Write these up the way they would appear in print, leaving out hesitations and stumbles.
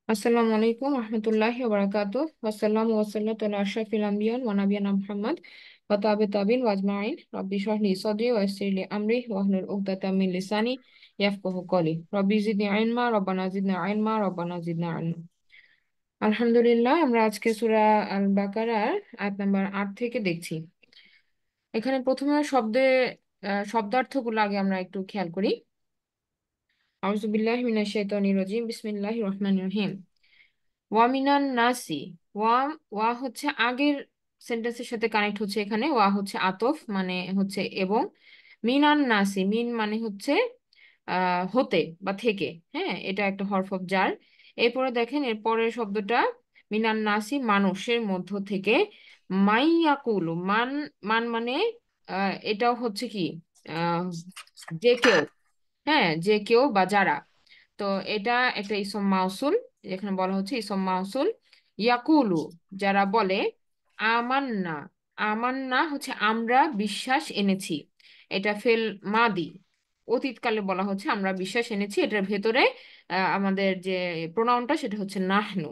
আসসালামু আলাইকুম রহমতুল্লাহি ওবারাকাতু ওয়াসাল্লামু ওয়াসাল্লাতু আলা আশরাফিল আমবিয়া ওয়া নাবিয়িনা মুহাম্মদ ওয়া তাবিন ওয়া আজমাইন রব্বি ইশরাহ লি সাদরি ওয়া ইয়াসসির লি আমরি ওয়াহলুল উকদাতাম মিন লিসানি ইয়াফকাহু কওলি রব্বি জিদনি ইলমা রব্বানা জিদনা ইলমা রব্বানা জিদনা ইলমা। আলহামদুলিল্লাহ, আমরা আজকে সূরা আল বাকারার আয়াত নাম্বার ৮ থেকে দেখছি। এখানে প্রথমে শব্দার্থগুলো আগে আমরা একটু খেয়াল করি। আউযু বিল্লাহি মিনাশ শাইতানির রাজিম, বিসমিল্লাহির রহমানির রহিম। ওয়ামিনান নাসি, ওয়া ওয়া হচ্ছে আগের সেন্টেন্সের সাথে কানেক্ট হচ্ছে। এখানে ওয়া হচ্ছে আতফ, মানে হচ্ছে এবং। মিনান নাসি, মিন মানে হচ্ছে হতে বা থেকে। হ্যাঁ, এটা একটা হরফ অফ জার। এরপরে দেখেন এর পরের শব্দটা মিনান নাসি, মানুষের মধ্য থেকে। মাইয়াকুলু, মান মান মানে এটাও হচ্ছে কি আহ যে কেউ। হ্যাঁ, যে কেউ বা যারা। তো এটা একটা ইসম মাউসুল, এখানে বলা হচ্ছে ইসম মাউসুল। ইয়াকুলু, যারা বলে। আমান্না, আমান্না হচ্ছে আমরা বিশ্বাস এনেছি। এটা ফেল মাদি, অতীতকালে বলা হচ্ছে আমরা বিশ্বাস এনেছি। এটার ভেতরে আমাদের যে প্রোনাউনটা সেটা হচ্ছে নাহনু।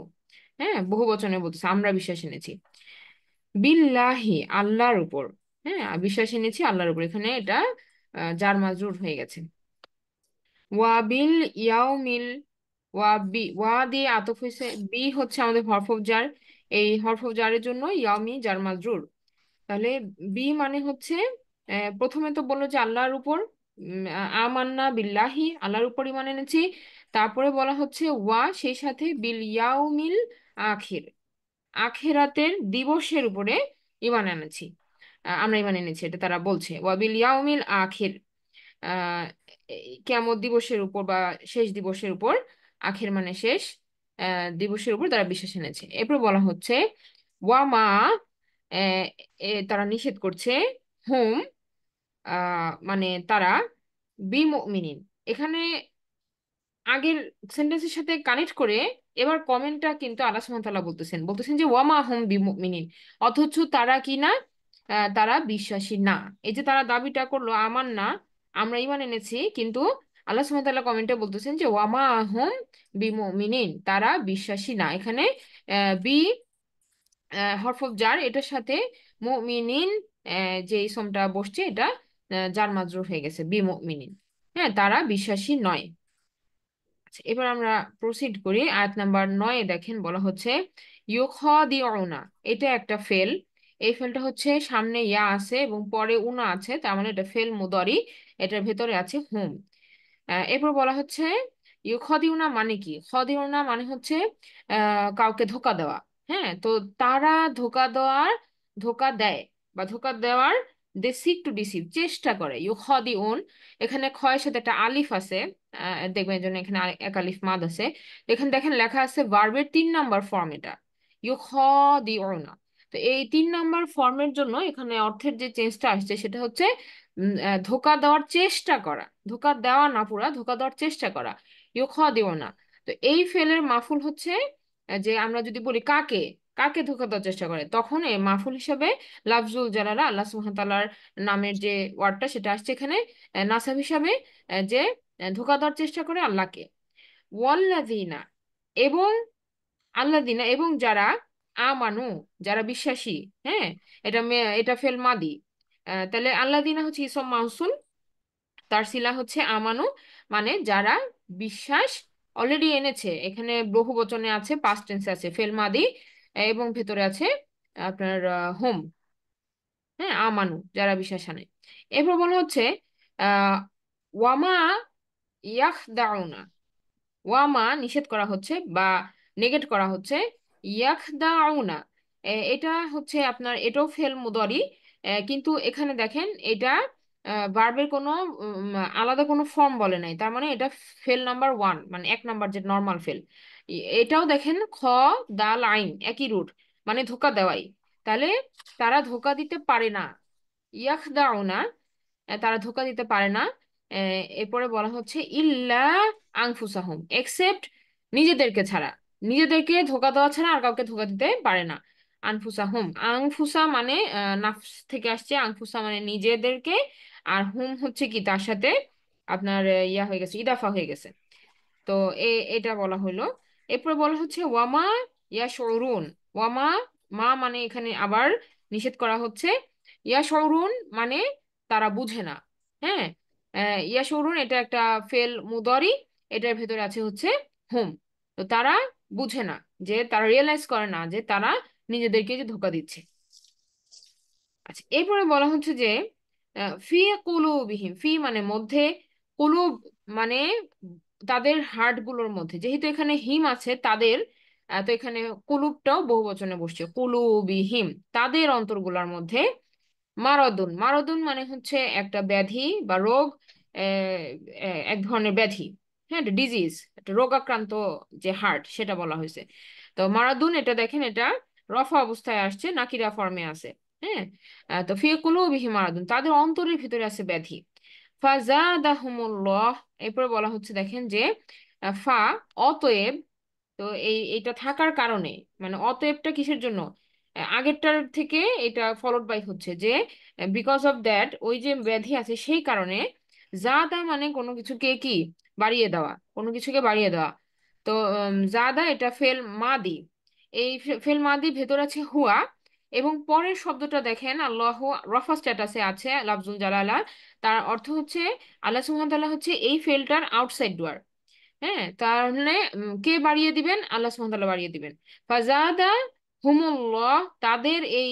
হ্যাঁ, বহু বচনে বলতেছে আমরা বিশ্বাস এনেছি। বিল্লাহি, আল্লাহর উপর। হ্যাঁ, বিশ্বাস এনেছি আল্লাহর উপর, এখানে এটা জার মাজরুর হয়ে গেছে। ওয়াবিল ইয়াউমিল, ওয়া দিয়ে আতফ হয়েছে। বি হচ্ছে আমাদের হরফ অফ জার। এই হরফ অফ জারের জন্য ইয়াউমি জার মাজরুর। তাহলে বি মানে হচ্ছে প্রথমে তো বললো যে আল্লাহর উপর। আমান্না বিল্লাহি, আল্লাহর উপর ইমান এনেছি। তারপরে বলা হচ্ছে ওয়া সেই সাথে বিল ইয়াউমিল আখির, আখেরাতের দিবসের উপরে ইমান এনেছি। আমরা ইমান এনেছি, এটা তারা বলছে ওয়া বিল ইয়াউমিল আখির। আহ কিয়ামত দিবসের উপর বা শেষ দিবসের উপর। আখের মানে শেষ, দিবসের উপর তারা বিশ্বাস এনেছে। এরপর বলা হচ্ছে ওয়ামা, তারা নিষেধ করছে। হুম, মানে তারা বিমুমিনিন। এখানে আগের সেন্টেন্সের সাথে কানেক্ট করে এবার কমেন্টটা কিন্তু আল্লাহ সুবহানাহু ওয়া তাআলা বলতেছেন, যে ওয়ামা হুম বিমুমিনিন, অথচ তারা কি না, তারা বিশ্বাসী না। এই যে তারা দাবিটা করলো আমার না, আমরা ঈমান এনেছি, কিন্তু আল্লাহ সুবহানাহু ওয়া তাআলা কমেন্টে বলতেছেন যে ওয়ামা হুম বিমুমিনিন, তারা বিশ্বাসী না। এখানে বি হরফ অফ জার, এটার সাথে মুমিনিন যে ইসমটা বসছে এটা জার মাজরুর হয়ে গেছে, বিমুমিনিন। হ্যাঁ, তারা বিশ্বাসী নয়। আচ্ছা, এবার আমরা প্রসিড করি। আয়াত নাম্বার ৯ দেখেন বলা হচ্ছে ইউখাদিউনা, এটা একটা ফেল। এই ফেলটা হচ্ছে সামনে ইয়া আছে এবং পরে উনা আছে, তার মানে এটা ফেল মুদরি। এটার ভেতরে আছে হুম। এরপর বলা হচ্ছে ইউখাদিউনা মানে কি? খাদিউনা মানে হচ্ছে কাউকে ধোকা দেওয়া। হ্যাঁ, তো তারা ধোকা দেয় বা ধোকা দেওয়ার, দে সিক টু ডিসিভ, চেষ্টা করে। ইউখাদিউন, এখানে খয়ের সাথে একটা আলিফ আছে, দেখবেন এই জন্য এখানে এক আলিফ মাদ আছে। এখানে দেখেন লেখা আছে ভার্বের ৩ নাম্বার ফর্ম এটা, ইউখাদিউনা। তো এই ৩ নাম্বার ফর্মের জন্য এখানে অর্থের যে চেঞ্জটা আসছে সেটা হচ্ছে ধোকা দেওয়ার চেষ্টা করা, ধোকা দেওয়া না, পুরা ধোকা দেওয়ার চেষ্টা করা। ইউখাদিউনা। তো এই ফেলের মাফুল হচ্ছে যে আমরা যদি বলি কাকে, কাকে ধোকা দেওয়ার চেষ্টা করে, তখন এই মাফুল হিসেবে লাফজুল জালালা আল্লাহ সুবহানাহু ওয়া তাআলার নামের যে ওয়ার্ডটা সেটা আসছে এখানে নাসাব হিসাবে, যে ধোঁকা দেওয়ার চেষ্টা করে আল্লাহকে। ওয়াল্লাযিনা, এবং আল্লাযিনা এবং যারা, আমানু যারা বিশ্বাসী। হ্যাঁ, এটা ফেল মাদি। তাহলে আল্লাযিনা হচ্ছে ইসম মাউসুল, তার সিলা হচ্ছে আমানু, মানে যারা বিশ্বাস অলরেডি এনেছে। এখানে বহু বচনে আছে, পাস্ট টেন্সে আছে ফেল মাদি, এবং ভেতরে আছে আপনার হোম। হ্যাঁ, আমানু যারা বিশ্বাস আনে। এরপর বলা হচ্ছে আহ ওয়ামা ইয়াখদাউনা, ওয়ামা নিষেধ করা হচ্ছে বা নেগেট করা হচ্ছে। ইয়াখদাউনা, এটা হচ্ছে আপনার, এটাও ফেল মুদরি। কিন্তু এখানে দেখেন এটা ভার্বের কোনো আলাদা কোনো ফর্ম বলে নাই, তার মানে এটা ফেল নাম্বার 1, মানে 1 নাম্বার যে নর্মাল ফেল। এটাও দেখেন খ দাল আইন একই রুট, মানে ধোকা দেওয়াই। তাহলে তারা ধোকা দিতে পারে না। ইয়াখদাউনা, তারা ধোকা দিতে পারে না। এরপরে বলা হচ্ছে ইল্লা আনফুসাহুম, এক্সেপ্ট নিজেদেরকে ছাড়া, নিজেদেরকে ধোকা দেওয়া ছাড়া আর কাউকে ধোকা দিতে পারে না। আনফুসাহুম, আনফুসা মানে নাফস থেকে আসছে, আনফুসা মানে নিজেদেরকে। আর হুম হচ্ছে কি তার সাথে আপনার ইয়া হয়ে গেছে, ইদাফা হয়ে গেছে। তো এটা বলা হলো। এরপরে বলা হচ্ছে ওয়ামা ইয়াশউরুন। ওয়ামা, মা মানে এখানে আবার নিষেধ করা হচ্ছে। ইয়াশউরুন মানে তারা বুঝে না। হ্যাঁ, ইয়াশউরুন এটা একটা ফেল মুদরি, এটার ভেতরে আছে হচ্ছে হুম। তো তারা বুঝে না, যে তারা রিয়েলাইজ করে না যে তারা নিজেদেরকে যে ধোঁকা দিচ্ছে। আচ্ছা, এরপরে বলা হচ্ছে যে ফি কুলুবিহিম, ফি মানে মধ্যে, কুলুব মানে তাদের হার্ট গুলোর মধ্যে, যেহেতু এখানে হিম আছে তাদের, তো এখানে কুলুবটাও বহু বচনে বসছে, কুলুবিহিম তাদের অন্তরগুলোর মধ্যে মারাদুন। মারাদুন মানে হচ্ছে একটা ব্যাধি বা রোগ, এক ধরনের ব্যাধি। হ্যাঁ, একটা ডিজিজ, একটা রোগাক্রান্ত যে হার্ট, সেটা বলা হয়েছে। তো মারাদুন এটা দেখেন, এটা রফা অবস্থায় আসছে, নাকিরা ফর্মে আছে। হ্যাঁ, তো ফি কুলুবিহিম মারাদুন, তাদের অন্তরের ভিতরে আছে ব্যাধি। ফাজাদাহুমুল্লাহ, এরপরে বলা হচ্ছে দেখেন যে ফা, অতএব, তো এইটা থাকার কারণে, মানে অতএবটা কিসের জন্য, আগেরটার থেকে এটা ফলোড বাই হচ্ছে যে বিকজ অফ দ্যাট, ওই যে ব্যাধি আছে সেই কারণে, জাদা মানে কোনো কিছুকে কি বাড়িয়ে দেওয়া, কোনো কিছুকে বাড়িয়ে দেওয়া। তো জাদা এটা ফেল মাদি, এই ফেল মাদি ভেতর আছে হুয়া, এবং পরের শব্দটা দেখেন আল্লাহ, রফা স্ট্যাটাসে আছে লাফজুল জালালা, তার অর্থ হচ্ছে আল্লাহ সুবহানাহু ওয়া তাআলা হচ্ছে এই ফেলটার আউটসাইড ডোয়ার। হ্যাঁ, তাহলে কে বাড়িয়ে দিবেন? আল্লাহ সুবহানাহু ওয়া তাআলা বাড়িয়ে দিবেন। ফাজাদা হুমুল্লাহ, তাদের এই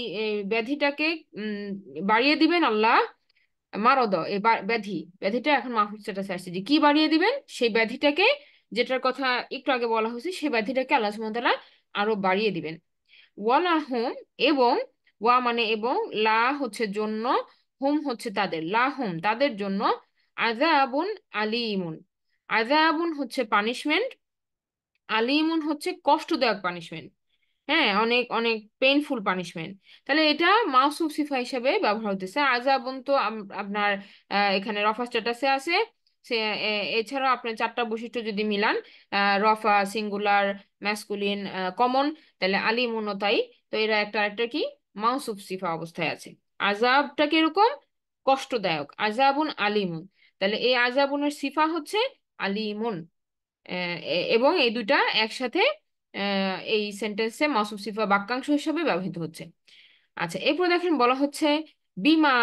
ব্যাধিটাকে উম, বাড়িয়ে দিবেন আল্লাহ। মারদ, এই ব্যাধি, ব্যাধিটা এখন মাহফুজ স্ট্যাটাসে আসছে, যে কি বাড়িয়ে দিবেন? সেই ব্যাধিটাকে, যেটার কথা একটু আগে বলা হয়েছে, সেই ব্যাধিটাকে আল্লাহ সুবহানাহু ওয়া তাআলা আরো বাড়িয়ে দিবেন। ওয়ালা হুম, এবং, ওয়া মানে এবং, লা হচ্ছে জন্য, হুম হচ্ছে তাদের, লা হুম তাদের জন্য, আযাবুন আলীমুন। আযাবুন হচ্ছে পানিশমেন্ট, আলিমুন হচ্ছে কষ্টদায়ক পানিশমেন্ট। হ্যাঁ, অনেক অনেক পেইনফুল পানিশমেন্ট। তাহলে এটা মাউসুফ সিফা হিসেবে ব্যবহার হতেছে। আযাবুন তো আপনার এখানে রফা স্ট্যাটাসে আছে। সে এছাড়াও আপনার চারটা বৈশিষ্ট্য যদি মিলান, রফা, সিঙ্গুলার, ম্যাসকুলিন, কমন, তাহলে আলিমুনও তাই। তো এরা একটা আরেকটা কি মাউসুফ সিফা অবস্থায় আছে। আযাবটা কিরকম? কষ্টদায়ক, আযাবুন আলিমুন। তাহলে এই আযাবুনের সিফা হচ্ছে আলিমুন। এবং এই দুইটা একসাথে এই সেন্টেন্সে মাউসুফ সিফা বাক্যাংশ হিসেবে ব্যবহৃত হচ্ছে। আচ্ছা, এরপর দেখেন বলা হচ্ছে বিমা,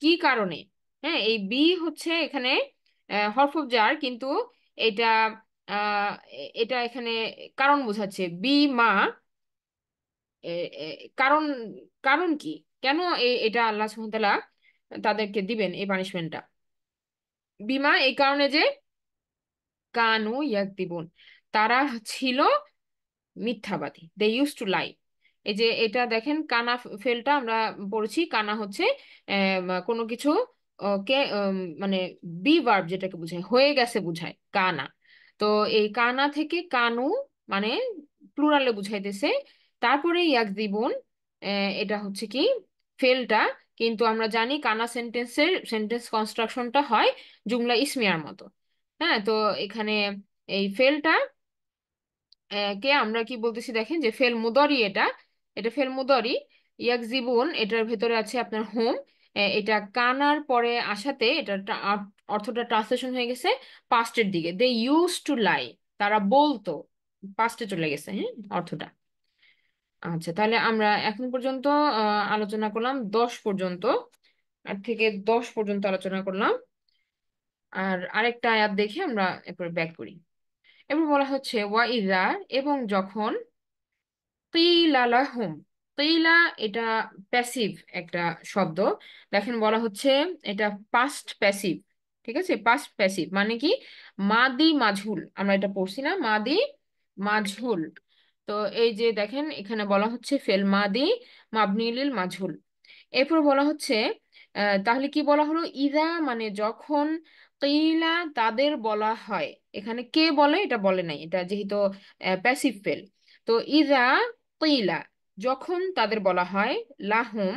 কি কারণে। হ্যাঁ, এই বি হচ্ছে এখানে হরফ অফ জার, কিন্তু এটা এটা এখানে কারণ বোঝাচ্ছে। বিমা, এ, এ, কারণ, কারণ কি, কেন এটা আল্লাহ সুবহানাহু ওয়া তাআলা তাদেরকে দিবেন এই পানিশমেন্টটা? বিমা এই কারণে যে কানু ইয়াকদিবুন, তারা ছিল মিথ্যাবাদী, দে ইউজ টু লাই। এই যে এটা দেখেন কানা ফেলটা আমরা পড়েছি, কানা হচ্ছে কোনো কিছু কে মানে বি ভার্ব যেটাকে বোঝায়, হয়ে গেছে বোঝায় কানা। তো এই কানা থেকে কানু মানে প্লুরালে বুঝাইতেছে। তারপরে ইয়াকদিবুন, এটা হচ্ছে কি ফেলটা, কিন্তু আমরা জানি কানা সেন্টেন্সের সেন্টেন্স কনস্ট্রাকশনটা হয় জুমলা ইসমিয়ার মতো। হ্যাঁ, তো এখানে এই ফেলটা কে আমরা কি বলতেছি দেখেন, যে ফেল মুদরি, এটা এটা ফেল মুদরি। ইয়াকজিবুন এটার ভেতরে আছে আপনার হোম, এটা কানার পরে আসাতে এটা অর্থটা ট্রান্সলেশন হয়ে গেছে পাস্টের দিকে, দে ইউজ টু লাই, তারা বলতো, পাস্টে চলে গেছে হ্যাঁ অর্থটা। আচ্ছা, তাহলে আমরা এখন পর্যন্ত আলোচনা করলাম 10 পর্যন্ত, 8 থেকে 10 পর্যন্ত আলোচনা করলাম। আর আরেকটা আয়াত দেখে আমরা এরপরে ব্যাক করি। এবার বলা হচ্ছে ওয়া ইযা, এবং যখন, কিলা লাহুম, কিলা এটা প্যাসিভ একটা শব্দ। দেখেন বলা হচ্ছে এটা পাস্ট প্যাসিভ। ঠিক আছে, পাস্ট প্যাসিভ মানে কি মাদি মাঝুল, আমরা এটা পড়ছি না, মাদি মাঝুল। তো এই যে দেখেন এখানে বলা হচ্ছে ফেল মাদি মাবনি লিল মাঝুল। এরপর বলা হচ্ছে তাহলে কি বলা হলো, ইদা মানে যখন, কিলা তাদের বলা হয়। এখানে কে বলে এটা বলে নাই, এটা যেহেতু প্যাসিভ ফেল। তো ইদা কিলা, যখন তাদের বলা হয়, লাহুম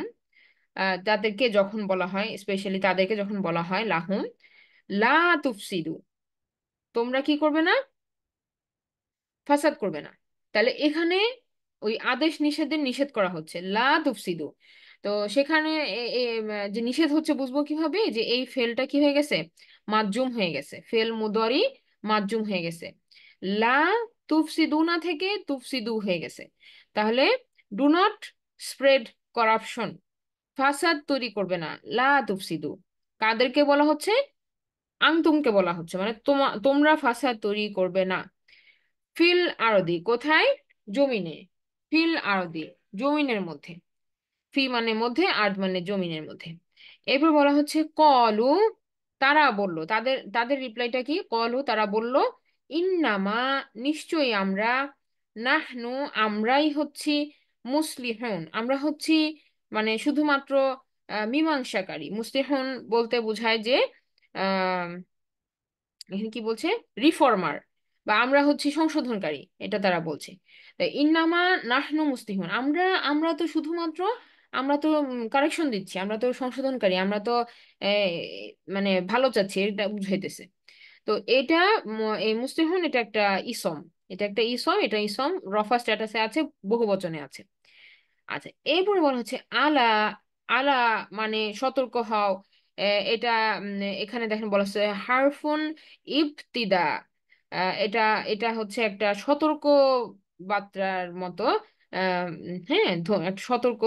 তাদেরকে যখন বলা হয়, স্পেশালি তাদেরকে যখন বলা হয় লাহুম, লা তুফসিদু, তোমরা কি করবে না, ফাসাদ করবে না। তাহলে এখানে ওই আদেশ নিষেধের নিষেধ করা হচ্ছে, লা তুফসিদু। তো সেখানে যে নিষেধ হচ্ছে বুঝবো কিভাবে, যে এই ফেলটা কি হয়ে গেছে, মাজজুম হয়ে গেছে, ফেল মুদরি মাজজুম হয়ে গেছে। লা তুফসিদুনা থেকে তুফসিদু হয়ে গেছে। তাহলে ডু নট স্প্রেড করাপশন, ফাসাদ তৈরি করবে না, লা তুফসিদু। কাদেরকে বলা হচ্ছে? আনতুমকে বলা হচ্ছে, মানে তোমরা ফাসাদ তৈরি করবে না। ফিল আরদি কোথায়? জমিনে। ফিল আরদি জমিনের মধ্যে। ফি মানে মধ্যে, আর্দ মানে জমিনের মধ্যে। এরপর বলা হচ্ছে কলু, তারা বলল, তাদের তাদের রিপ্লাইটা কি? কলু তারা বলল, ইন্নামা নিশ্চয়ই আমরা, নাহনু আমরাই হচ্ছি, মুসলিহুন আমরা হচ্ছি মানে শুধুমাত্র মীমাংসাকারী। মুসলিহুন বলতে বোঝায় যে এখানে কি বলছে? রিফর্মার, বা আমরা হচ্ছি সংশোধনকারী, এটা তারা বলছে। তাই ইন্নামা নাহনু মুসলিহুন, আমরা, আমরা তো শুধুমাত্র, আমরা তো কারেকশন দিচ্ছি, আমরা তো সংশোধনকারী, আমরা তো আহ, মানে ভালো চাচ্ছি, এটা বুঝাইতেছে। তো এটা এই মুসলিহুন এটা একটা ইসম, এটা একটা ইসম, এটা ইসম রফা স্ট্যাটাসে আছে, বহুবচনে আছে। আচ্ছা, এরপরে বলা হচ্ছে আলা, আলা মানে সতর্ক হও। এটা এখানে দেখেন বলা হচ্ছে হারফুন ইবতিদা। এটা, এটা হচ্ছে একটা সতর্ক বার্তার মতো। হ্যাঁ, একটা সতর্ক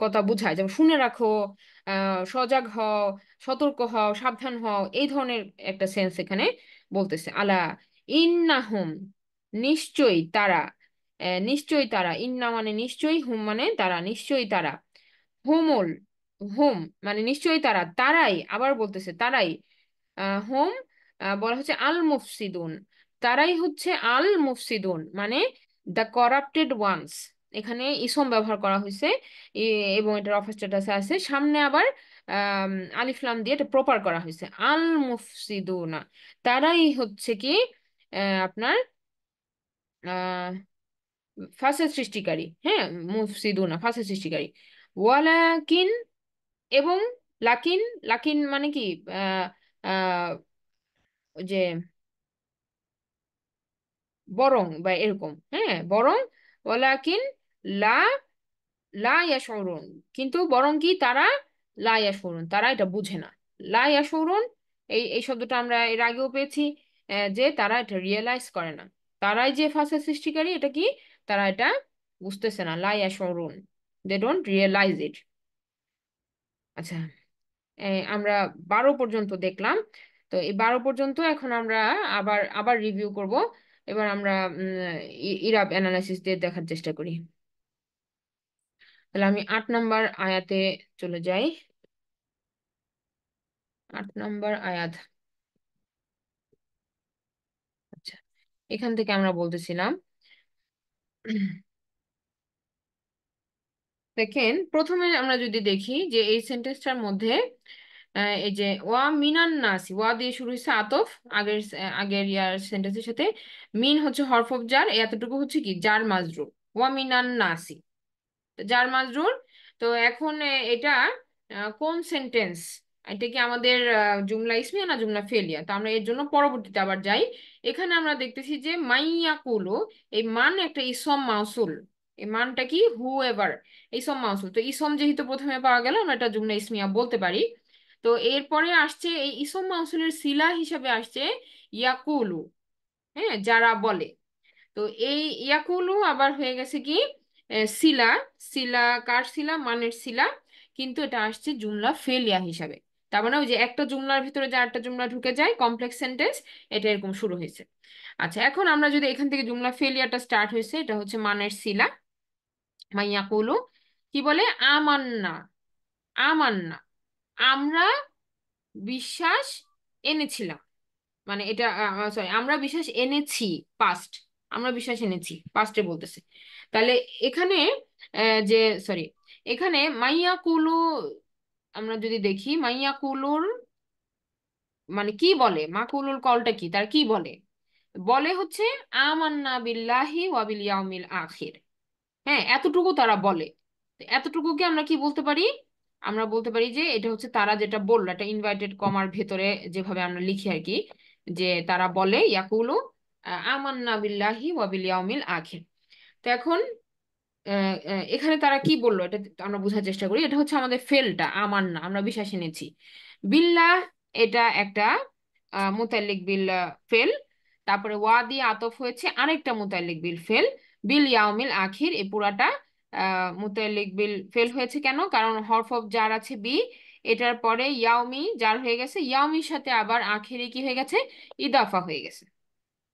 কথা বুঝায়, যেমন শুনে রাখো, সজাগ হও, সতর্ক হও, সাবধান হও, এই ধরনের একটা সেন্স এখানে বলতেছে। আলা ইন্নাহুম নিশ্চয়ই তারা, নিশ্চয়ই তারা, ইন্না মানে নিশ্চয়ই, হুম মানে তারা, নিশ্চয়ই তারা, হুমুল, হুম মানে নিশ্চয়ই তারা, তারাই, আবার বলতেছে তারাই, হুম বলা হচ্ছে আল মুফসিদুন, তারাই হচ্ছে আল মুফসিদুন মানে দ্য করাপ্টেড ওয়ান্স। এখানে ইসম ব্যবহার করা হয়েছে, এবং এটা অফ স্ট্যাটাসে আছে, সামনে আবার আম, আলিফ লাম দিয়ে এটা প্রপার করা হয়েছে, আল মুফসিদুনা, তারাই হচ্ছে কি আপনার ফাসাদ সৃষ্টিকারী। হ্যাঁ, মুফসিদুনা ফাসাদ সৃষ্টিকারী। ওয়ালাকিন এবং, লাকিন, লাকিন মানে কি? আহ আহ ওই যে বরং বা এরকম, হ্যাঁ বরং, ওয়ালাকিন লা, লা ইয়াশউরুন, কিন্তু বরং কি তারা, লা ইয়াশউরুন তারা এটা বুঝে না। লা ইয়াশউরুন এই এই শব্দটা আমরা এর আগেও পেয়েছি, যে তারা এটা রিয়েলাইজ করে না, তারাই যে ফাসাদ সৃষ্টিকারী এটা কি, তারা এটা বুঝতেছে না, লা ইয়াশউরুন, দে ডোন্ট রিয়েলাইজ ইট। আচ্ছা, আমরা 12 পর্যন্ত দেখলাম। তো এই 12 পর্যন্ত এখন আমরা আবার আবার রিভিউ করব। এবার আমরা ইরাব অ্যানালাইসিস দিয়ে দেখার চেষ্টা করি। তাহলে আমি 8 নম্বর আয়াতে চলে যাই। 8 নম্বর আয়াত। আচ্ছা, এখান থেকে আমরা বলতেছিলাম, দেখেন প্রথমে আমরা যদি দেখি যে এই সেন্টেন্সটার মধ্যে এই যে ওয়া মিনান নাসি, ওয়া দিয়ে শুরু হয়েছে আতফ, আগের আগের ইয়ার সেন্টেন্সের সাথে। মিন হচ্ছে হরফ অফ জার, এতটুকু হচ্ছে কি জার মাজরুর। ওয়া মিনান নাসি জার মাজরুর। তো এখন এটা কোন সেন্টেন্স? এটা কি আমাদের জুমলা ইসমিয়া না জুমলা ফেলিয়া? তো আমরা এর জন্য পরবর্তীতে আবার যাই। এখানে আমরা দেখতেছি যে মাইয়াকুলু, এই মান একটা ইসম মাউসুল। এই মানটা কি? হু এভার, ইসম মাউসুল। তো ইসম যেহেতু প্রথমে পাওয়া গেল, আমরা এটা জুমলা ইসমিয়া বলতে পারি। তো এরপরে আসছে এই ইসম মাউসুলের সিলা হিসাবে আসছে ইয়াকুলু, হ্যাঁ যারা বলে। তো এই ইয়াকুলু আবার হয়ে গেছে কি সিলা। সিলা কার সিলা? মানের সিলা। কিন্তু এটা আসছে জুমলা ফেলিয়া হিসাবে। তার মানে ওই যে একটা জুমলার ভিতরে যে আরেকটা জুমলা ঢুকে যায়, কমপ্লেক্স সেন্টেন্স, এটা এরকম শুরু হয়েছে। আচ্ছা, এখন আমরা যদি এখান থেকে জুমলা ফেলিয়াটা স্টার্ট হয়েছে, এটা হচ্ছে মানের সিলা। মাইয়াকুলু কি বলে? আমান্না, আমান্না আমরা বিশ্বাস এনেছিলাম, মানে এটা সরি, আমরা বিশ্বাস এনেছি, পাস্ট, আমরা বিশ্বাস এনেছি পাস্টে বলতেছে। তাহলে এখানে যে সরি, এখানে মাইয়া কুলু, আমরা যদি দেখি মাইয়া কুলুর মানে কি বলে, মাকুলুল কলটা কি, তার কি বলে? বলে হচ্ছে আমান্না বিল্লাহি ওয়া বিল ইয়াউমিল আখির। হ্যাঁ, এতটুকু তারা বলে। তো এতটুকুকে আমরা কি বলতে পারি? আমরা বলতে পারি যে এটা হচ্ছে তারা যেটা বললো, এটা ইনভার্টেড কমার ভেতরে যেভাবে আমরা লিখি আর কি, যে তারা বলে ইয়াকুলু আমান্না বিল্লাহি ওয়া বিল ইয়াউমিল আখির। তো এখন এখানে তারা কি বললো এটা আমরা বোঝার চেষ্টা করি। এটা হচ্ছে আমাদের ফেলটা, আমান্না আমরা বিশ্বাস এনেছি। বিল্লাহ এটা একটা মুতাল্লিক বিল ফেল। তারপরে ওয়া দিয়ে আতফ হয়েছে আরেকটা মুতাল্লিক বিল ফেল, বিল ইয়াউমিল আখির। এই পুরাটা মুতাল্লিক বিল ফেল হয়েছে কেন? কারণ হরফ অফ জার আছে বি, এটার পরে ইয়াউমি জার হয়ে গেছে, ইয়াউমির সাথে আবার আখিরে কি হয়ে গেছে, ইদাফা হয়ে গেছে।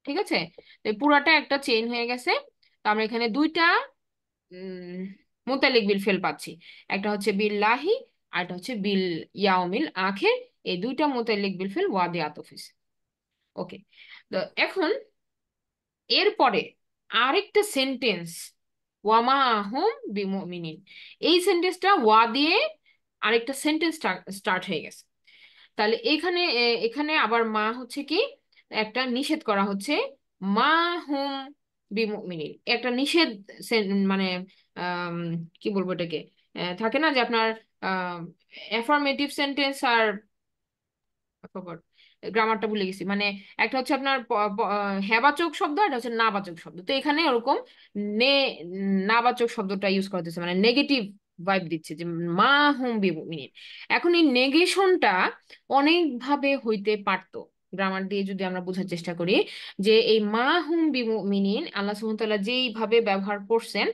ঠিক আছে, তো এই পুরাটা একটা চেইন হয়ে গেছে। তো আমরা এখানে দুইটা উম মুতাল্লিক বিল ফেল পাচ্ছি, একটা হচ্ছে বিল্লাহি আর একটা হচ্ছে বিল ইয়াউমিল আখির। এই দুইটা মুতাল্লিক বিল ফেল ওয়া দিয়ে আতফ হয়েছে। ওকে, তো এখন এরপরে আরেকটা সেন্টেন্স, ওয়ামা হুম বিমুমিনিন, এই সেন্টেন্সটা ওয়া দিয়ে আরেকটা সেন্টেন্স স্টার্ট হয়ে গেছে। তাহলে এখানে এখানে আবার মা হচ্ছে কি, একটা নিষেধ করা হচ্ছে, মা হুম বিমুমিনিন, একটা নিষেধ মানে আম, কি বলবো এটাকে, থাকে না যে আপনার অ্যাফার্মেটিভ সেন্টেন্স আর গ্রামারটা ভুলে গেছি, মানে একটা হচ্ছে আপনার হ্যাবাচক শব্দ, আর একটা হচ্ছে নাবাচক শব্দ। তো এখানে ওরকম নে নাবাচক শব্দটা ইউজ করতেছে, মানে নেগেটিভ ভাইব দিচ্ছে যে মা হুম বিমিনিন। এখন এই নেগেশনটা অনেক ভাবে হইতে পারতো, গ্রামার দিয়ে যদি আমরা বোঝার চেষ্টা করি, যে এই মা হুম বিমিনিন আল্লাহ সুবহানাহু ওয়া তাআলা যেইভাবে ব্যবহার করছেন,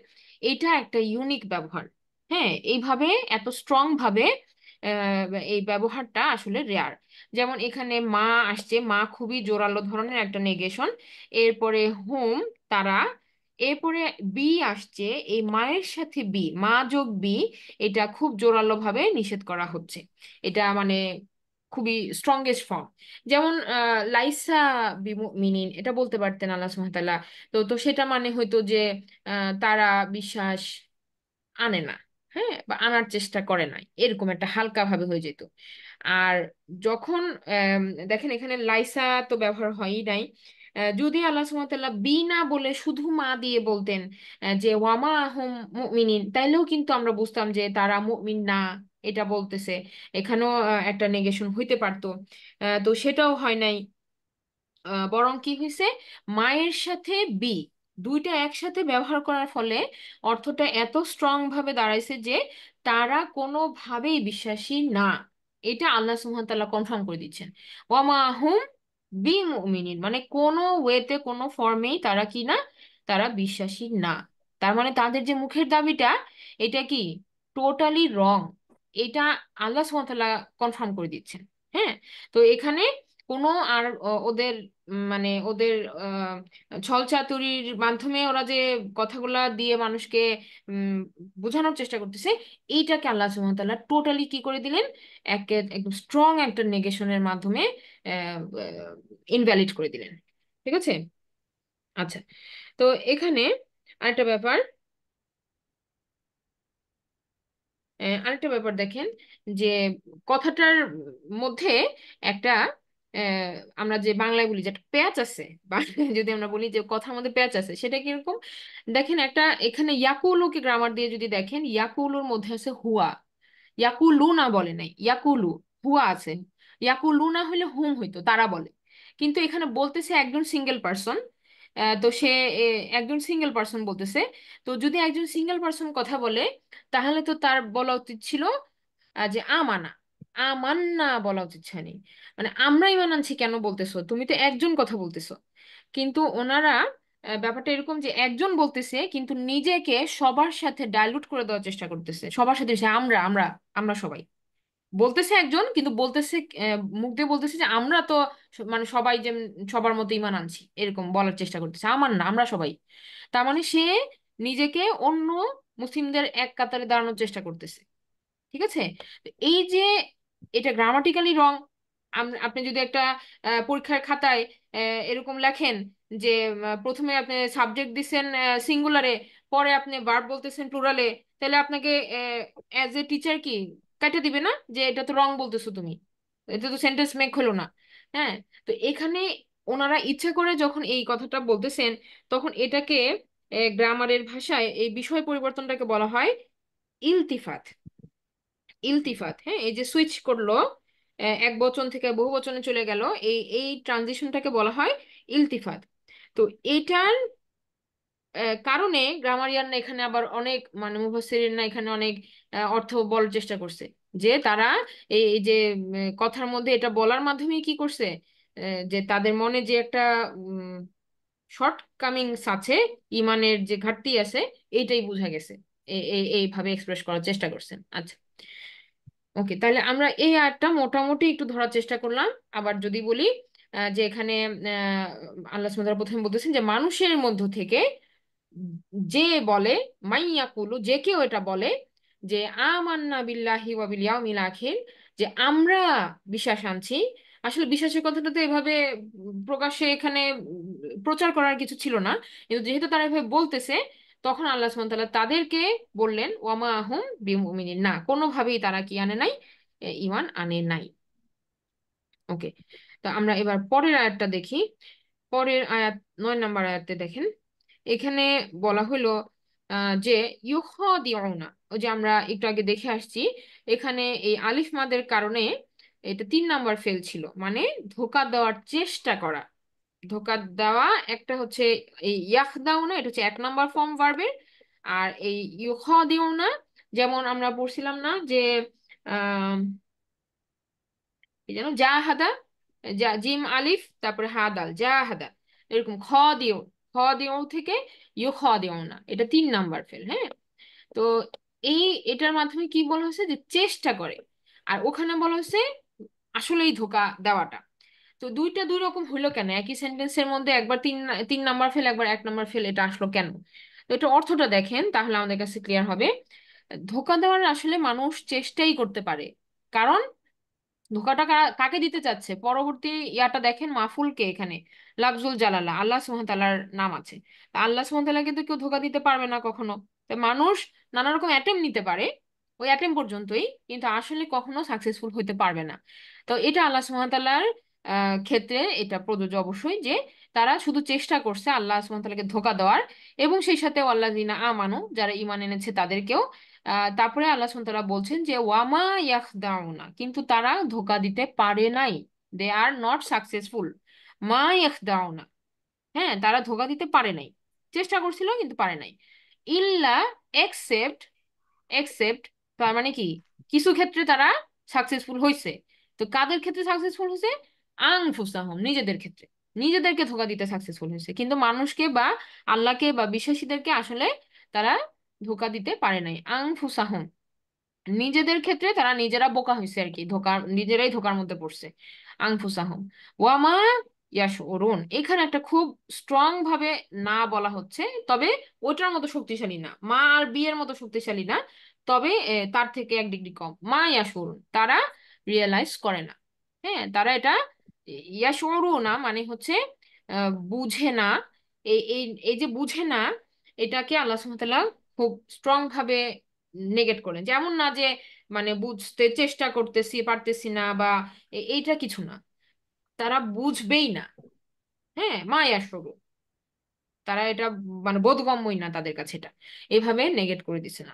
এটা একটা ইউনিক ব্যবহার। হ্যাঁ, এইভাবে এত স্ট্রং ভাবে এই ব্যবহারটা আসলে রেয়ার। যেমন এখানে মা আসছে, মা খুবই জোরালো ধরনের একটা নেগেশন। এরপরে হুম, তারা। এরপরে বি আসছে, এই মায়ের সাথে বি, মা যোগ বি, এটা খুব জোরালো ভাবে নিষেধ করা হচ্ছে। এটা মানে খুবই স্ট্রংগেস্ট ফর্ম। যেমন লাইসা মিনিন, এটা বলতে পারতেন আল্লাহ সুবহানাহু ওয়া তাআলা। তো তো সেটা মানে হয়তো যে তারা বিশ্বাস আনে না, হ্যাঁ, বা আনার চেষ্টা করে নাই, এরকম একটা হালকা ভাবে হয়ে যেত। আর যখন আম, দেখেন এখানে লাইসা তো ব্যবহার হয়ই নাই। যদি আল্লাহ সুবহানাহু ওয়া তাআলা বি না বলে শুধু মা দিয়ে বলতেন যে ওয়ামা হুম মুমিনিন, তাইলেও কিন্তু আমরা বুঝতাম যে তারা মুমিন না, এটা বলতেছে। এখানেও একটা নেগেশন হইতে পারতো। তো সেটাও হয় নাই। বরং কি হয়েছে, মায়ের সাথে বি, দুইটা একসাথে ব্যবহার করার ফলে অর্থটা এত স্ট্রং ভাবে দাঁড়াইছে যে তারা কোনোভাবেই বিশ্বাসী না। এটা আল্লাহ সুবহানাহু ওয়া তাআলা কনফার্ম করে দিচ্ছেন। ওয়ামা হুম বি মুমিনিন, মানে কোনো ওয়েতে কোনো ফর্মেই তারা কি না, তারা বিশ্বাসী না। তার মানে তাদের যে মুখের দাবিটা, এটা কি টোটালি রং, এটা আল্লাহ সুবহানাহু ওয়া তাআলা কনফার্ম করে দিচ্ছেন। হ্যাঁ, তো এখানে কোনো আর ওদের মানে ওদের ছলচাতুরির মাধ্যমে ওরা যে কথাগুলা দিয়ে মানুষকে উম, বোঝানোর চেষ্টা করতেছে, এইটাকে আল্লাহ সুবহানাহু ওয়া তাআলা টোটালি কি করে দিলেন, একদম স্ট্রং একটা নেগেশনের মাধ্যমে ইনভ্যালিড করে দিলেন। ঠিক আছে, আচ্ছা। তো এখানে আরেকটা ব্যাপার, আরেকটা ব্যাপার দেখেন, যে কথাটার মধ্যে একটা আহ, আমরা যে বাংলায় বলি যে একটা প্যাচ আছে, বাংলায় যদি আমরা বলি যে কথার মধ্যে প্যাচ আছে, সেটা কিরকম? দেখেন একটা এখানে ইয়াকুলুকে গ্রামার দিয়ে যদি দেখেন, ইয়াকুলুর মধ্যে আছে হুয়া, ইয়াকুলু না বলে নাই, ইয়াকুলু, হুয়া আছে। ইয়াকুলু না হলে হুম হইতো, তারা বলে। কিন্তু এখানে বলতেছে একজন সিঙ্গেল পার্সন। তো সে একজন সিঙ্গেল পার্সন বলতেছে। তো যদি একজন সিঙ্গেল পার্সন কথা বলে, তাহলে তো তার বলা উচিত ছিল যে আমানা, আমান্না বলা উচিত হয়নি। মানে আমরা ইমান আনছি কেন বলতেছো, তুমি তো একজন কথা বলতেছো। কিন্তু ওনারা ব্যাপারটা এরকম যে একজন বলতেছে কিন্তু নিজেকে সবার সাথে ডাইলুট করে দেওয়ার চেষ্টা করতেছে, সবার সাথে সে আমরা আমরা আমরা সবাই বলতেছে একজন, কিন্তু বলতেছে মুখ দিয়ে বলতেছে যে আমরা তো মানে সবাই যে সবার মতো ইমান আনছি, এরকম বলার চেষ্টা করতেছে, আমার না, আমরা সবাই। তার মানে সে নিজেকে অন্য মুসলিমদের এক কাতারে দাঁড়ানোর চেষ্টা করতেছে। ঠিক আছে, তো এই যে এটা গ্রামাটিক্যালি রং। আপনি যদি একটা পরীক্ষার খাতায় এরকম লেখেন যে প্রথমে আপনি সাবজেক্ট দিচ্ছেন সিঙ্গুলারে, পরে আপনি ভার্ব বলতেছেন প্লুরালে, তাহলে আপনাকে অ্যাজ এ টিচার কি কাটা দিবে না যে এটা তো রং বলতেছো তুমি, এটা তো সেন্টেন্স মেক হলো না। হ্যাঁ, তো এখানে ওনারা ইচ্ছা করে যখন এই কথাটা বলতেছেন, তখন এটাকে গ্রামারের ভাষায় এই বিষয় পরিবর্তনটাকে বলা হয় ইলতিফাত। ইলতিফাত, হ্যাঁ, এই যে সুইচ করলো, এক বচন থেকে বহু বচনে চলে গেল, এই এই ট্রানজিশনটাকে বলা হয় ইলতিফাত। তো এইটার কারণে গ্রামারিয়ানরা এখানে আবার অনেক মানে মুফাসসিরিনরা এখানে অনেক অর্থ বলার চেষ্টা করছে, যে তারা এই এই যে কথার মধ্যে এটা বলার মাধ্যমে কি করছে, যে তাদের মনে যে একটা শর্ট কামিংস আছে, ইমানের যে ঘাটতি আছে, এইটাই বোঝা গেছে। এইভাবে এক্সপ্রেস করার চেষ্টা করছেন। আচ্ছা, ওকে, তাহলে আমরা এই আয়াতটা মোটামুটি একটু ধরার চেষ্টা করলাম। আবার যদি বলি যে এখানে আল্লাহ সুবহানাহু ওয়া তাআলা প্রথমে বলতেছেন যে মানুষের মধ্য থেকে যে বলে, মাইয়াকুলু, যে কেউ এটা বলে যে আমান্না বিল্লাহি ওয়া বিল ইয়াউমিল আখির, যে আমরা বিশ্বাস আনছি। আসলে বিশ্বাসের কথাটা তো এভাবে প্রকাশ্যে এখানে প্রচার করার কিছু ছিল না, কিন্তু যেহেতু তারা এভাবে বলতেছে, তখন আল্লাহ সুবহানাহু ওয়া তাআলা তাদেরকে বললেন ওয়ামা হুম বিমুমিনিন, না কোনোভাবেই তারা কি আনে নাই, ঈমান আনে নাই। ওকে, তো আমরা এবার পরের আয়াতটা দেখি। পরের আয়াত, 9 নম্বর আয়াতে দেখেন, এখানে বলা হলো যে ইউখাদিউনা, ওই যে আমরা একটু আগে দেখে আসছি, এখানে এই আলিফ মাদের কারণে এটা 3 নম্বর ফেল ছিল, মানে ধোঁকা দেওয়ার চেষ্টা করা। ধোঁকা দেওয়া একটা হচ্ছে এই ইয়াখদাউনা, এটা হচ্ছে 1 নম্বর ফর্ম ভার্বের। আর এই ইউখাদিউনা, যেমন আমরা পড়ছিলাম না যে আহ কি যেন, জাহাদা, জিম আলিফ তারপরে হাদাল, জাহাদা, এরকম খ দিও, খ দিও থেকে ইউ খ দিও না, এটা 3 নম্বর ফেল। হ্যাঁ, তো এই এটার মাধ্যমে কি বলা হয়েছে, যে চেষ্টা করে। আর ওখানে বলা হয়েছে আসলেই ধোকা দেওয়াটা। তো দুইটা দুই রকম হইলো কেন, একই সেন্টেন্সের মধ্যে একবার তিন তিন নাম্বার ফেল, একবার 1 নম্বর ফেল, এটা আসলো কেন? তো এটা অর্থটা দেখেন, তাহলে আমাদের কাছে ক্লিয়ার হবে। ধোকা দেওয়ার আসলে মানুষ চেষ্টাই করতে পারে, কারণ ধোঁকাটা কাকে দিতে চাচ্ছে, পরবর্তী ইয়াটা দেখেন, মাফুলকে এখানে লাফজুল জালালা, আল্লাহ সুবহানাহু ওয়া তাআলার নাম আছে। তা আল্লাহ সুবহানাহু ওয়া তাআলাকে তো কেউ ধোঁকা দিতে পারবে না কখনো। তো মানুষ নানা রকম অ্যাটেম্প নিতে পারে, ওই অ্যাটেম্প পর্যন্তই, কিন্তু আসলে কখনো সাকসেসফুল হতে পারবে না। তো এটা আল্লাহ সুবহানাহু ওয়া তাআলার ক্ষেত্রে এটা প্রযোজ্য অবশ্যই, যে তারা শুধু চেষ্টা করছে আল্লাহ সুবহানাহু ওয়া তাআলাকে ধোঁকা দেওয়ার, এবং সেই সাথে আল্লাযিনা আমানু, যারা ঈমান এনেছে তাদেরকেও। তারপরে আল্লাহ সুবহানাহু ওয়া তাআলা বলছেন যে ওয়ামা ইয়াখদাউনা, কিন্তু তারা ধোঁকা দিতে পারে নাই, দে আর নট সাকসেসফুল। মা ইয়াখদাউনা, হ্যাঁ, তারা ধোঁকা দিতে পারে নাই, চেষ্টা করছিল কিন্তু পারে নাই। ইল্লা, এক্সেপ্ট, এক্সেপ্ট, তার মানে কি, কিছু ক্ষেত্রে তারা সাকসেসফুল হয়েছে। তো কাদের ক্ষেত্রে সাকসেসফুল হয়েছে, আনফুসাহুম, নিজেদের ক্ষেত্রে, নিজেদেরকে ধোঁকা দিতে সাকসেসফুল হয়েছে, কিন্তু মানুষকে বা আল্লাহকে বা বিশ্বাসীদেরকে আসলে তারা ধোঁকা দিতে পারে নাই। আনফুসাহুম, নিজেদের ক্ষেত্রে তারা নিজেরা বোকা হয়েছে আর কি, নিজেরাই ধোকার মধ্যে পড়ছে। আনফুসাহুম ওয়ামা ইয়াশউরুন, এখানে একটা খুব স্ট্রং ভাবে না বলা হচ্ছে, তবে ওটার মতো শক্তিশালী না, মা আর বিয়ের মতো শক্তিশালী না, তবে তার থেকে 1 ডিগ্রি কম। মা ইয়াশউরুন, তারা রিয়েলাইজ করে না। হ্যাঁ, তারা এটা, ইয়াশউরু না মানে হচ্ছে বুঝে না। এই এই এই যে বুঝে না, এটাকে আল্লাহ সুবহানাহু ওয়া তাআলা খুব স্ট্রং ভাবে নেগেট করেন, যেমন না যে মানে বুঝতে চেষ্টা করতেছি পারতেছি না, বা এইটা কিছু না, তারা বুঝবেই না। হ্যাঁ, মায়া সরু, তারা এটা মানে বোধগম্যই না তাদের কাছে, এটা এইভাবে নেগেট করে দিচ্ছে না।